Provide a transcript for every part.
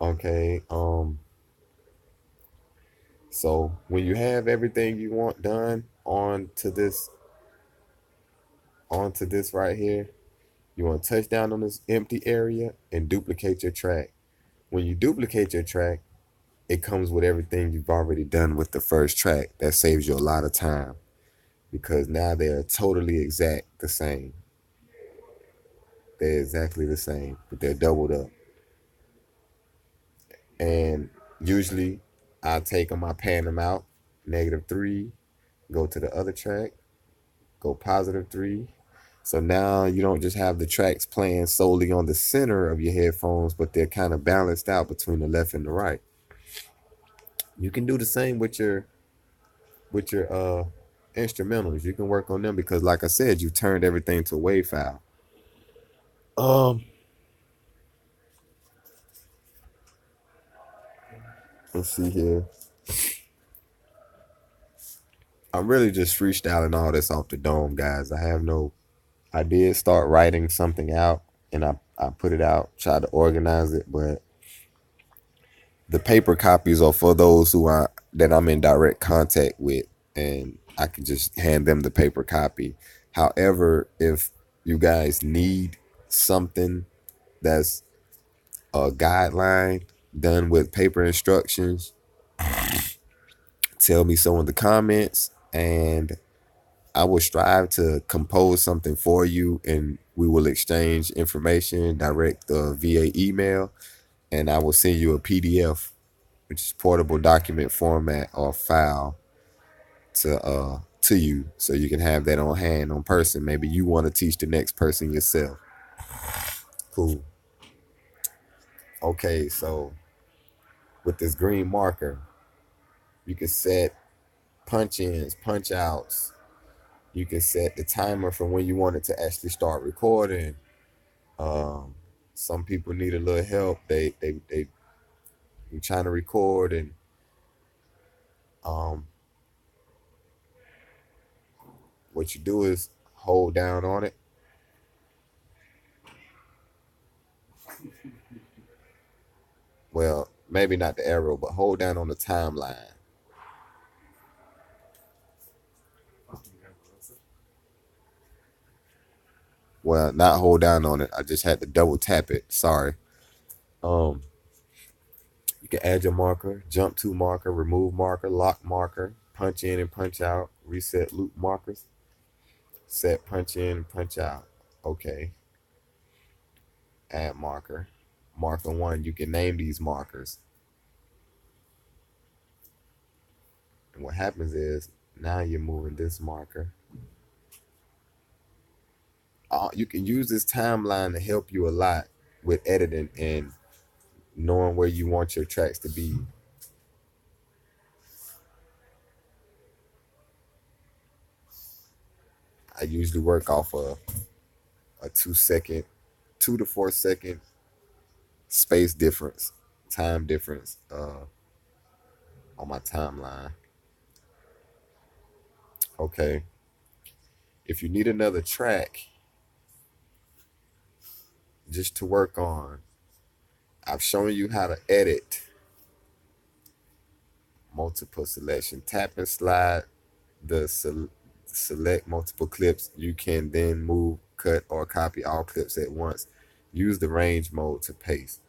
Okay. So when you have everything you want done onto this right here, you want to touch down on this empty area and duplicate your track. When you duplicate your track, it comes with everything you've already done with the first track. That saves you a lot of time because now they're totally exact the same. They're exactly the same, but they're doubled up. And usually I take them, I pan them out, -3, go to the other track, go +3. So now you don't just have the tracks playing solely on the center of your headphones, but they're kind of balanced out between the left and the right. You can do the same with your instrumentals. You can work on them because, like I said, you turned everything to WAV file. Um, let's see here. I'm really just freestyling all this off the dome, guys. I have no. I did start writing something out, and I put it out, tried to organize it, but the paper copies are for those who are that I'm in direct contact with, and I can just hand them the paper copy. However, if you guys need something that's a guideline done with paper instructions, tell me so in the comments, and I will strive to compose something for you, and we will exchange information direct via email, and I will send you a PDF, which is portable document format or file to you, so you can have that on hand on person. Maybe you want to teach the next person yourself. Cool. Okay, so with this green marker, you can set punch ins, punch outs. You can set the timer for when you want it to actually start recording. Um, some people need a little help. They trying to record, and um, what you do is hold down on it. Well, maybe not the arrow, but hold down on the timeline. Well, not hold down on it. I just had to double tap it. Sorry. Um, you can add your marker, jump to marker, remove marker, lock marker, punch in and punch out, reset loop markers, set punch in and punch out. Okay. Add marker. Marker one. You can name these markers. And what happens is now you're moving this marker. You can use this timeline to help you a lot with editing and knowing where you want your tracks to be. I usually work off a 2 second, 2 to 4 second space difference, time difference on my timeline. Okay. If you need another track just to work on, I've shown you how to edit multiple selection. Tap and slide the select multiple clips. You can then move, cut, or copy all clips at once. Use the range mode to paste.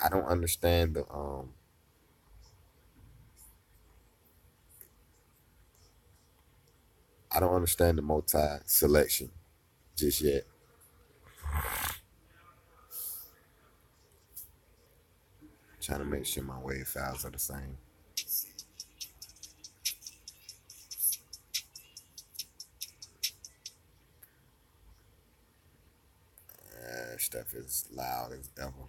I don't understand the multi selection just yet. Trying to make sure my wave files are the same. Stuff is loud as ever.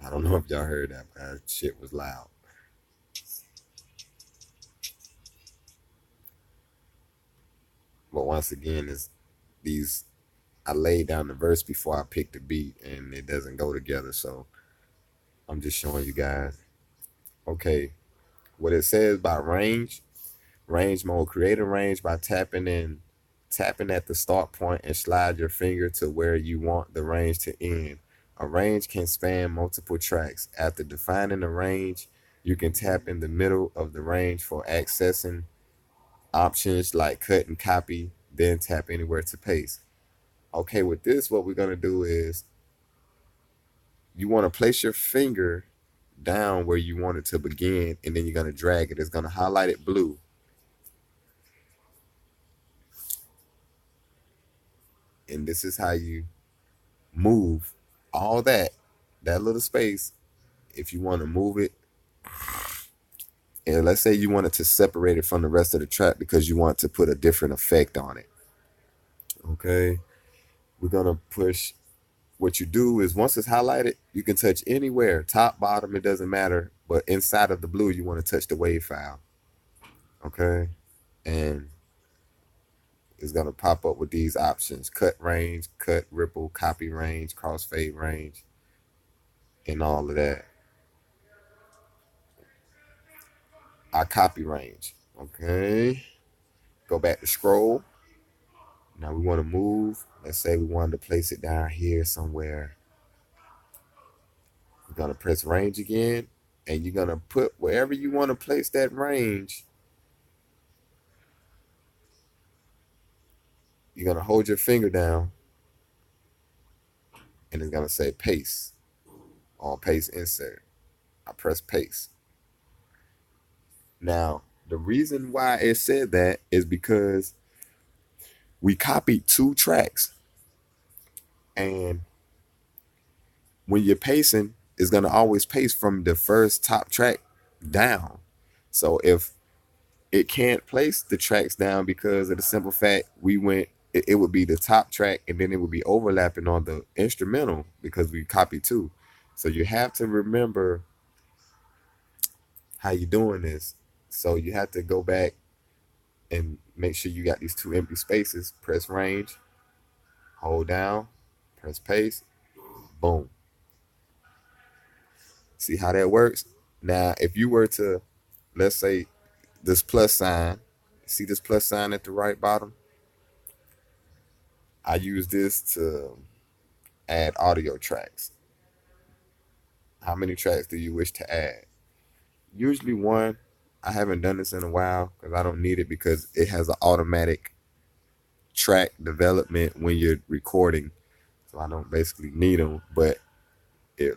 I don't know if y'all heard that, but that shit was loud. But once again, it's these. I laid down the verse before I picked the beat, and it doesn't go together. So I'm just showing you guys. Okay, what it says about range. Range mode, create a range by tapping at the start point and slide your finger to where you want the range to end. A range can span multiple tracks. After defining a range, you can tap in the middle of the range for accessing options like cut and copy, then tap anywhere to paste. Okay, with this, what we're going to do is you want to place your finger down where you want it to begin, and then you're going to drag it. It's going to highlight it blue. And this is how you move all that little space. If you want to move it, and let's say you wanted to separate it from the rest of the track because you want to put a different effect on it. Okay, we're gonna push. What you do is once it's highlighted, you can touch anywhere, top, bottom, it doesn't matter. But inside of the blue, you want to touch the wave file. Okay, and it's gonna pop up with these options: cut range, cut ripple, copy range, crossfade range, and all of that. I copy range. Okay, go back to scroll. Now we want to move. Let's say we wanted to place it down here somewhere. We're gonna press range again, and you're gonna put wherever you want to place that range. You're gonna hold your finger down, and it's gonna say paste or paste insert. I press paste. Now the reason why it said that is because we copied two tracks, and when you're pasting, it's gonna always paste from the first top track down. So if it can't place the tracks down because of the simple fact it would be the top track and then it would be overlapping on the instrumental because we copied two. So you have to remember how you're doing this. So you have to go back and make sure you got these two empty spaces. Press range, hold down, press paste, boom. See how that works? Now, if you were to, let's say, this plus sign, see this plus sign at the right bottom? I use this to add audio tracks. How many tracks do you wish to add? Usually one. I haven't done this in a while because I don't need it because it has an automatic track development when you're recording. So I don't basically need them. But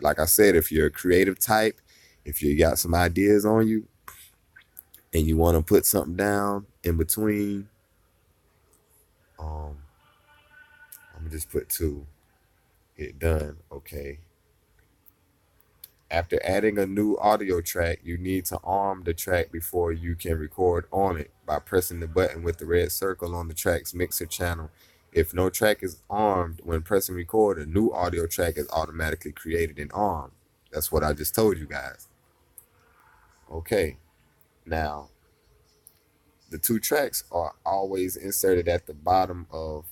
like I said, if you're a creative type, if you got some ideas on you and you want to put something down in between, um, I'm gonna just put two. Hit done. Okay. After adding a new audio track, you need to arm the track before you can record on it by pressing the button with the red circle on the track's mixer channel. If no track is armed when pressing record, a new audio track is automatically created and armed. That's what I just told you guys. Okay, now the two tracks are always inserted at the bottom of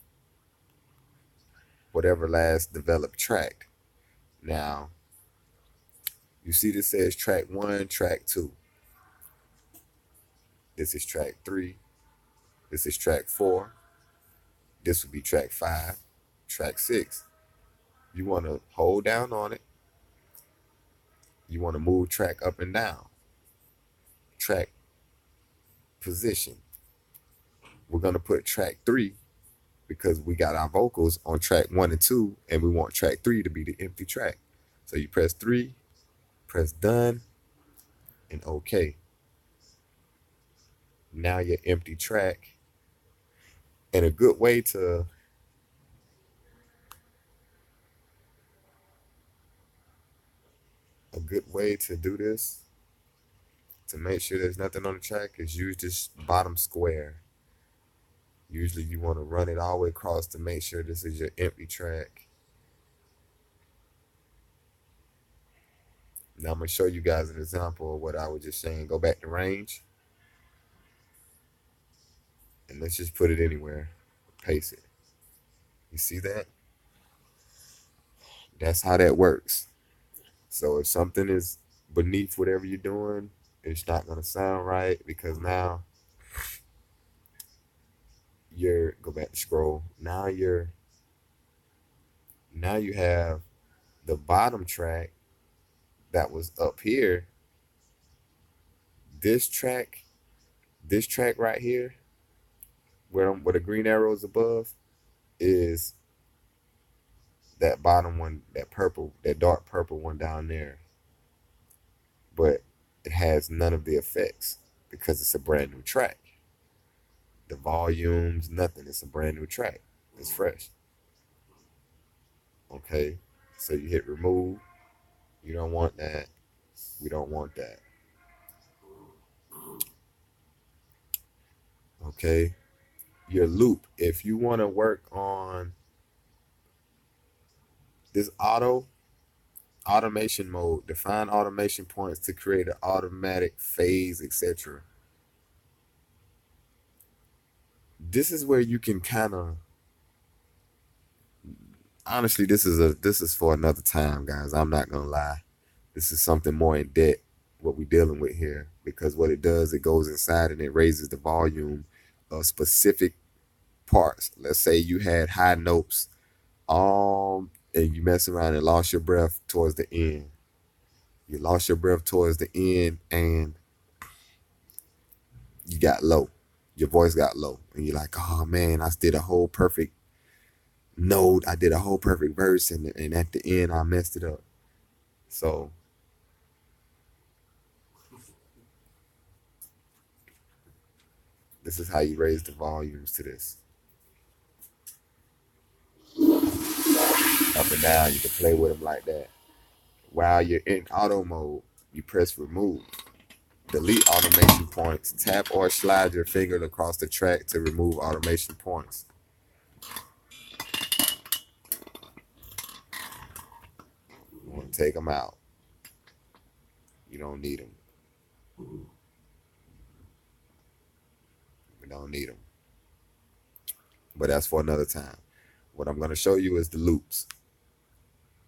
whatever last developed track. Now, you see this says track one, track two. This is track three. This is track four. This would be track five, track six. You want to hold down on it. You want to move track up and down. Track position. We're going to put track three because we got our vocals on track one and two, and we want track three to be the empty track. So you press three, press done, and okay. Now your empty track. And a good way to do this to make sure there's nothing on the track is use this bottom square. Usually you want to run it all the way across to make sure this is your empty track. Now I'm going to show you guys an example of what I was just saying. Go back to range. And let's just put it anywhere. Paste it. You see that? That's how that works. So if something is beneath whatever you're doing, it's not going to sound right because now you're go back to scroll. Now you have the bottom track that was up here. This track, this track right here, where the green arrow is above, is that bottom one, that purple, that dark purple one down there. But it has none of the effects because it's a brand new track. The volumes, nothing. It's a brand new track. It's fresh. Okay. So you hit remove. You don't want that. We don't want that. Okay. Your loop. If you want to work on this automation mode, define automation points to create an automatic phase, etc. This is where you can kind of honestly, this is for another time, guys. I'm not gonna lie. This is something more in depth what we're dealing with here because what it does, it goes inside and it raises the volume of specific parts. Let's say you had high notes, and you mess around and lost your breath towards the end. You lost your breath towards the end, and you got low. Your voice got low, and you're like, "Oh man, I did a whole perfect note. I did a whole perfect verse, and at the end, I messed it up." So this is how you raise the volumes to this. Up and down, you can play with them like that. While you're in auto mode, you press remove. Delete automation points. Tap or slide your finger across the track to remove automation points. You want to take them out. You don't need them. We don't need them. But that's for another time. What I'm going to show you is the loops.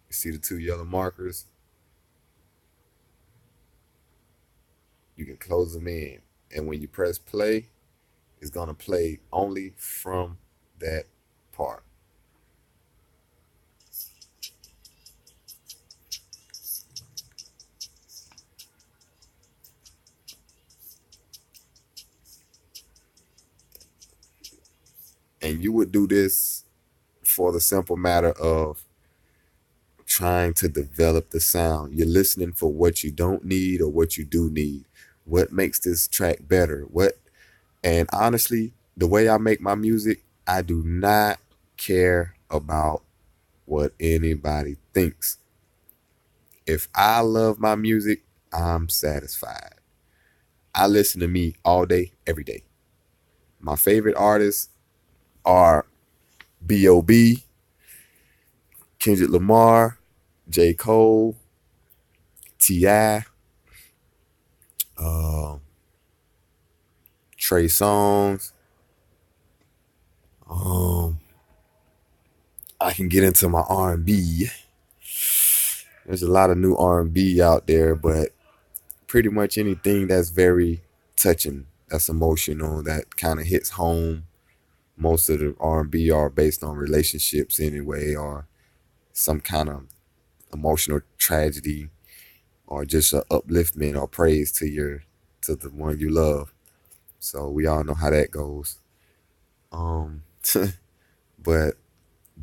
You see the two yellow markers? You can close them in. And when you press play, it's going to play only from that part. And you would do this for the simple matter of trying to develop the sound. You're listening for what you don't need or what you do need. What makes this track better? And honestly, the way I make my music, I do not care about what anybody thinks. If I love my music, I'm satisfied. I listen to me all day, every day. My favorite artists are B.O.B., Kendrick Lamar, J. Cole, T.I., uh, Trey Songz. Um, I can get into my R&B. There's a lot of new R&B out there, but pretty much anything that's very touching, that's emotional, that kind of hits home. Most of the R&B are based on relationships anyway, or some kind of emotional tragedy, or just a upliftment or praise to the one you love. So we all know how that goes. Um, but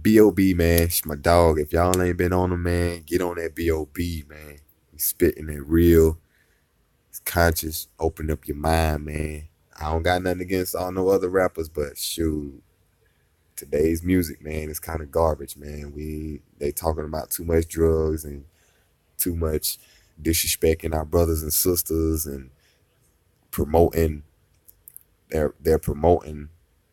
B.O.B. man, my dog. If y'all ain't been on him, man, get on that B.O.B. man. He's spitting it real. It's conscious. Open up your mind, man. I don't got nothing against all no other rappers, but shoot, today's music, man, is kind of garbage, man. They talking about too much drugs and too much disrespecting our brothers and sisters and promoting they're promoting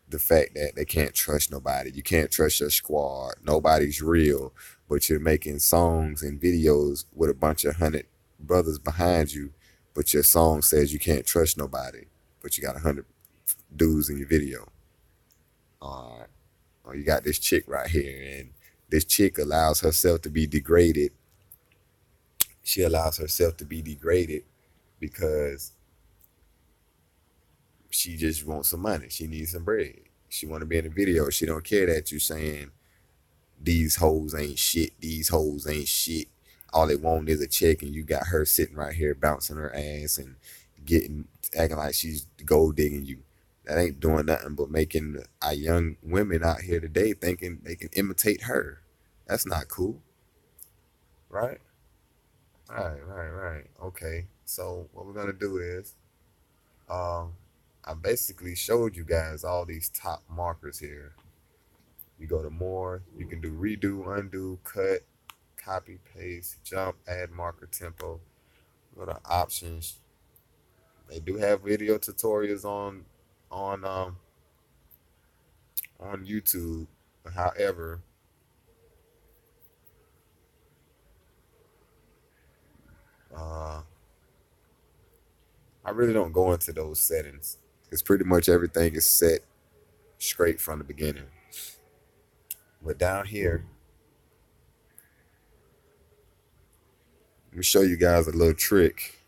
the fact that they can't trust nobody. You can't trust your squad. Nobody's real. But you're making songs and videos with a bunch of 100 brothers behind you, but your song says you can't trust nobody. But you got 100 dudes in your video. Or you got this chick right here, and this chick allows herself to be degraded. She allows herself to be degraded because she just wants some money. She needs some bread. She want to be in the video. She don't care that you saying these hoes ain't shit. These hoes ain't shit. All they want is a check, and you got her sitting right here bouncing her ass and getting acting like she's gold digging you. That ain't doing nothing but making our young women out here today thinking they can imitate her. That's not cool, right? Right. Okay. So what we're gonna do is, um, I basically showed you guys all these top markers here. You go to more. You can do redo, undo, cut, copy, paste, jump, add marker, tempo. Go to options. They do have video tutorials on um on YouTube. However, uh, I really don't go into those settings because pretty much everything is set straight from the beginning. But down here, let me show you guys a little trick.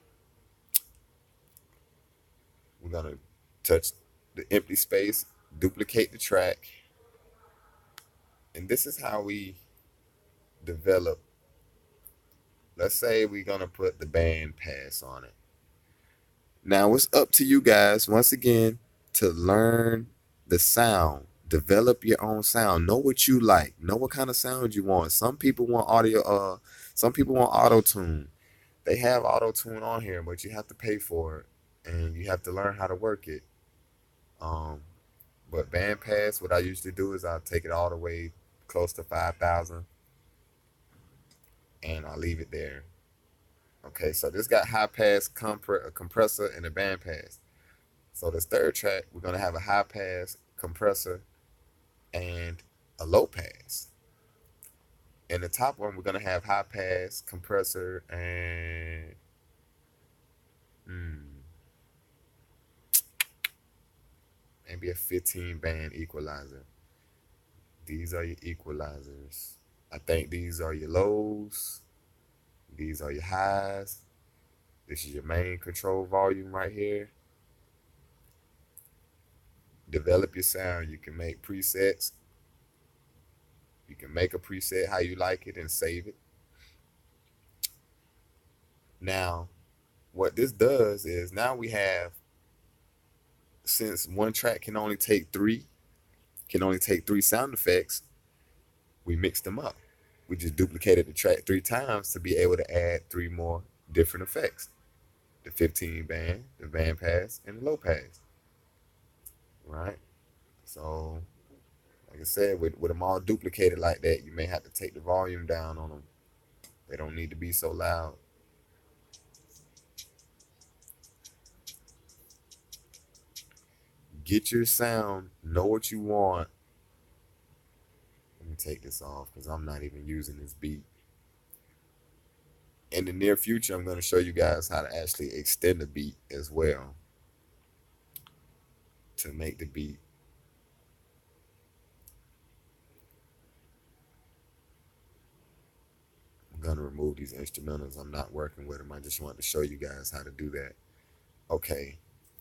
We're gonna touch the empty space, duplicate the track, and this is how we develop. Let's say we're gonna put the band pass on it. Now it's up to you guys once again to learn the sound. Develop your own sound. Know what you like. Know what kind of sound you want. Some people want audio. Some people want auto tune. They have auto tune on here, but you have to pay for it, and you have to learn how to work it. Um, but bandpass, what I usually do is I'll take it all the way close to 5,000, and I'll leave it there. Okay, so this got high pass, a compressor, and a bandpass. So this third track, we're gonna have a high pass, compressor, and a low pass. In the top one, we're gonna have high pass, compressor, and maybe a 15 band equalizer. These are your equalizers. I think these are your lows. These are your highs. This is your main control volume right here. Develop your sound. You can make presets. You can make a preset how you like it and save it. Now, what this does is now we have, since one track can only take three sound effects, we mixed them up. We just duplicated the track 3 times to be able to add 3 more different effects. The 15 band, the band pass, and the low pass. Right? So, like I said, with them all duplicated like that, you may have to take the volume down on them. They don't need to be so loud. Get your sound, know what you want. Let me take this off because I'm not even using this beat. In the near future, I'm going to show you guys how to actually extend the beat as well to make the beat. I'm going to remove these instrumentals. I'm not working with them. I just want to show you guys how to do that. Okay.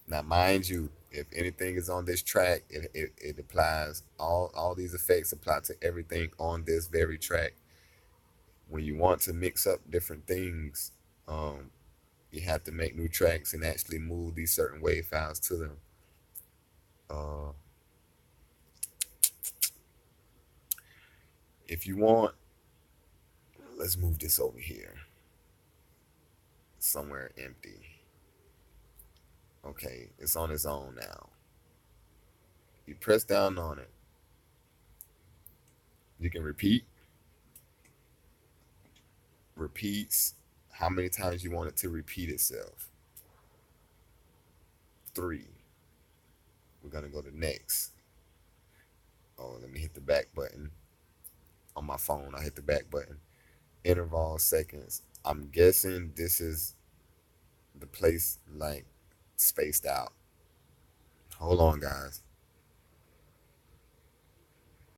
Now, mind you, if anything is on this track, it applies, all these effects apply to everything on this very track. When you want to mix up different things, you have to make new tracks and actually move these certain wave files to them. If you want, let's move this over here, somewhere empty. Okay, it's on its own now. You press down on it. You can repeats how many times you want it to repeat itself. 3. We're gonna go to next. Oh, let me hit the back button. On my phone, I hit the back button. Interval seconds. I'm guessing this is the place like spaced out. Hold on, guys.